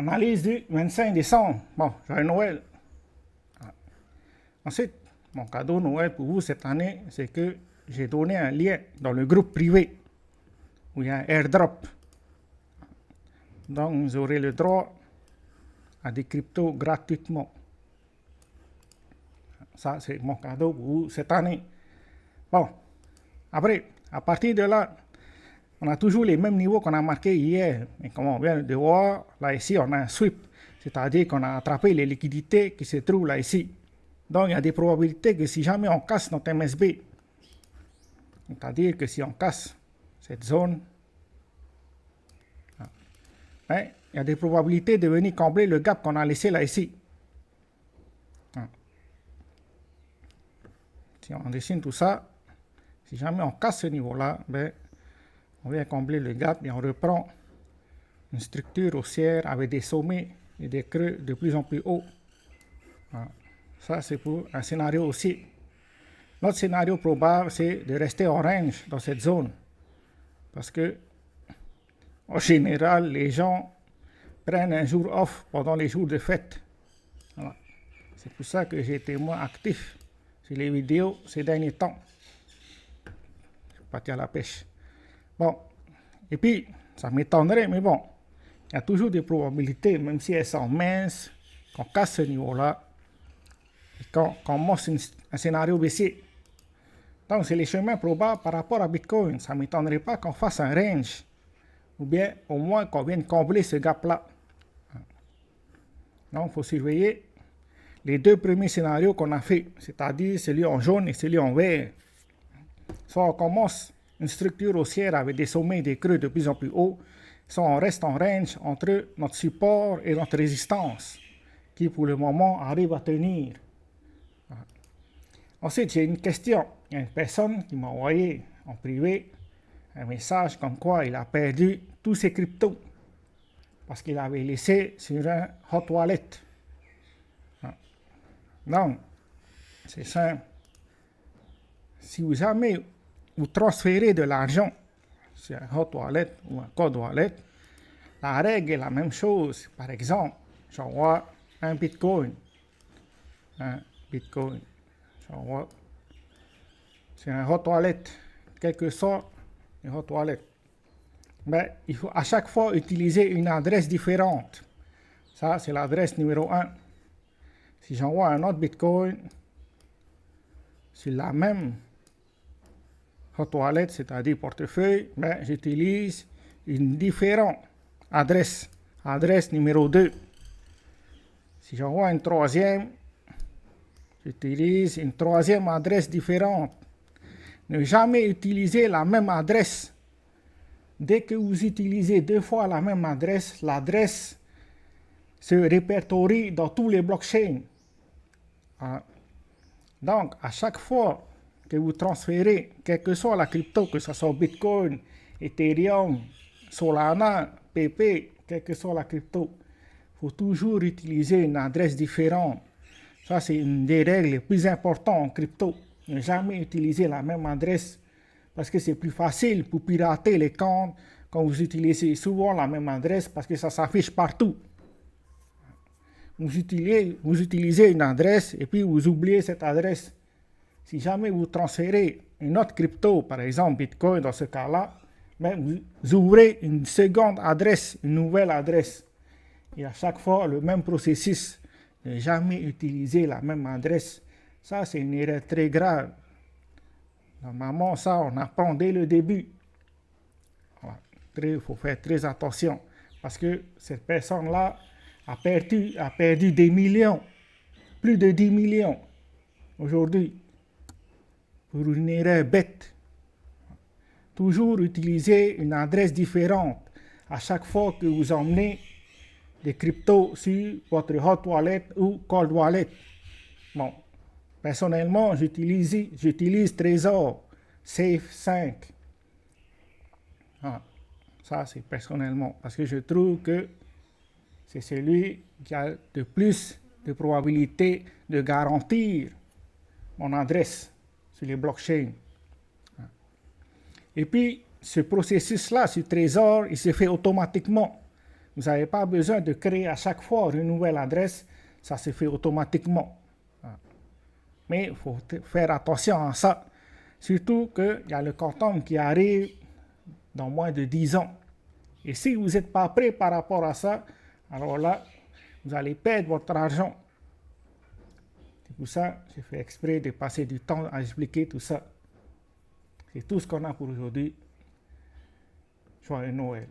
Analyse du 25 décembre. Bon, joyeux Noël. Ensuite, mon cadeau Noël pour vous cette année, c'est que j'ai donné un lien dans le groupe privé où il y a un airdrop. Donc, vous aurez le droit à des cryptos gratuitement. Ça, c'est mon cadeau pour vous cette année. Bon, après, à partir de là, on a toujours les mêmes niveaux qu'on a marqués hier. Et comme on vient de voir, là ici, on a un sweep. C'est-à-dire qu'on a attrapé les liquidités qui se trouvent là ici. Donc, il y a des probabilités que si jamais on casse notre MSB, c'est-à-dire que si on casse cette zone, il y a des probabilités de venir combler le gap qu'on a laissé là ici. Si on dessine tout ça, si jamais on casse ce niveau-là, on vient combler le gap et on reprend une structure haussière avec des sommets et des creux de plus en plus hauts. Ça, c'est pour un scénario aussi. Notre scénario probable, c'est de rester en range dans cette zone. Parce que, en général, les gens prennent un jour off pendant les jours de fête. Voilà. C'est pour ça que j'ai été moins actif sur les vidéos ces derniers temps. Je suis parti à la pêche. Bon, et puis, ça m'étonnerait, mais bon, il y a toujours des probabilités, même si elles sont minces, qu'on casse ce niveau-là et qu'on commence un scénario baissier. Donc, c'est les chemins probables par rapport à Bitcoin. Ça ne m'étonnerait pas qu'on fasse un range, ou bien au moins qu'on vienne combler ce gap-là. Donc, il faut surveiller les deux premiers scénarios qu'on a fait, c'est-à-dire celui en jaune et celui en vert. Soit on commence une structure haussière avec des sommets et des creux de plus en plus hauts, soit on reste en range entre notre support et notre résistance, qui pour le moment arrive à tenir. Ensuite, j'ai une question. Il y a une personne qui m'a envoyé en privé un message comme quoi il a perdu tous ses cryptos parce qu'il avait laissé sur un hot wallet. Donc, c'est simple. Si vous jamais vous transférez de l'argent sur un hot wallet ou un cold wallet, la règle est la même chose. Par exemple, j'envoie un Bitcoin. J'envoie sur un hot wallet, quel que soit le hot wallet. Mais il faut à chaque fois utiliser une adresse différente. Ça, c'est l'adresse numéro 1. Si j'envoie un autre Bitcoin sur la même hot wallet, c'est-à-dire portefeuille, j'utilise une différente adresse. Adresse numéro 2. Si j'envoie une troisième, j'utilise une troisième adresse différente. Ne jamais utiliser la même adresse. Dès que vous utilisez deux fois la même adresse, l'adresse se répertorie dans tous les blockchains. Donc, à chaque fois que vous transférez, quelle que soit la crypto, que ce soit Bitcoin, Ethereum, Solana, PP, quelle que soit la crypto, il faut toujours utiliser une adresse différente. Ça, c'est une des règles les plus importantes en crypto. Ne jamais utiliser la même adresse parce que c'est plus facile pour pirater les comptes quand vous utilisez souvent la même adresse parce que ça s'affiche partout. Vous utilisez une adresse et puis vous oubliez cette adresse. Si jamais vous transférez une autre crypto, par exemple Bitcoin dans ce cas-là, vous ouvrez une seconde adresse, une nouvelle adresse. Et à chaque fois, le même processus. Ne jamais utiliser la même adresse. Ça, c'est une erreur très grave. Normalement, ça, on apprend dès le début. Il faut faire très attention. Parce que cette personne-là a perdu des millions, plus de 10 millions aujourd'hui, pour une erreur bête. Toujours utiliser une adresse différente à chaque fois que vous emmenez des cryptos sur votre hot wallet ou cold wallet. Bon, personnellement, j'utilise Trésor Safe 5. Ça, c'est personnellement, parce que je trouve que c'est celui qui a de plus de probabilité de garantir mon adresse sur les blockchains. Et puis, ce processus-là, ce Trésor, il se fait automatiquement. Vous n'avez pas besoin de créer à chaque fois une nouvelle adresse, ça se fait automatiquement. Mais il faut faire attention à ça. Surtout qu'il y a le quantum qui arrive dans moins de 10 ans. Et si vous n'êtes pas prêt par rapport à ça, alors là, vous allez perdre votre argent. C'est pour ça que j'ai fait exprès de passer du temps à expliquer tout ça. C'est tout ce qu'on a pour aujourd'hui. Joyeux Noël.